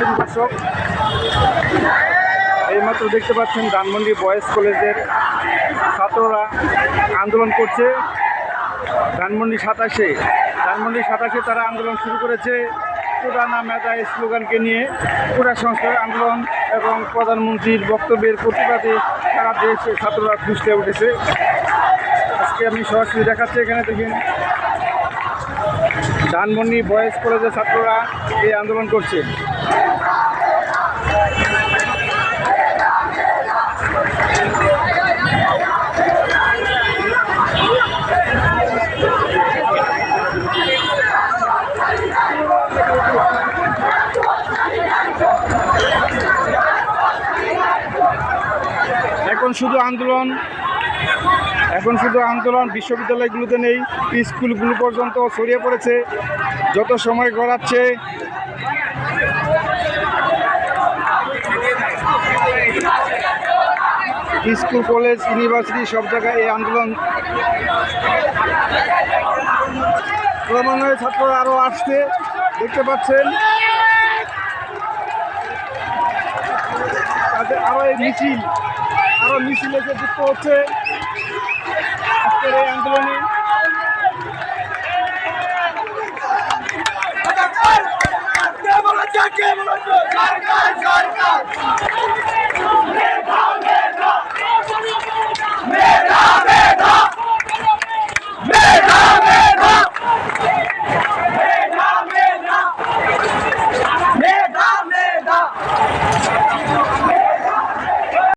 পাচ্ছেন দর্শক, এইমাত্র দেখতে পাচ্ছেন ধানমন্ডি বয়েজ কলেজের ছাত্ররা আন্দোলন করছে। ধানমন্ডি 27-এ তারা আন্দোলন শুরু করেছে কোটা না মেধা স্লোগানকে নিয়ে। কোটা সংস্কার আন্দোলন এবং প্রধানমন্ত্রীর বক্তব্যের প্রতিবাদে সারা দেশে ছাত্ররা ফুসতে উঠেছে। আজকে আমি সরাসরি দেখাচ্ছি, এখানে দেখেন ধানমন্ডি বয়েজ কলেজের ছাত্ররা এই আন্দোলন করছে। এখন শুধু আন্দোলন বিশ্ববিদ্যালয়গুলোতে নেই, স্কুলগুলো পর্যন্ত ছড়িয়ে পড়েছে। যত সময় গড়াচ্ছে স্কুল, কলেজ, ইউনিভার্সিটি সব জায়গায় এই আন্দোলন। ক্রমান্বয়ে ছাত্ররা আরও আসছে, দেখতে পাচ্ছেন। তাদের আরও মিছিল এসে যুক্ত হচ্ছে আজকের এই আন্দোলনে।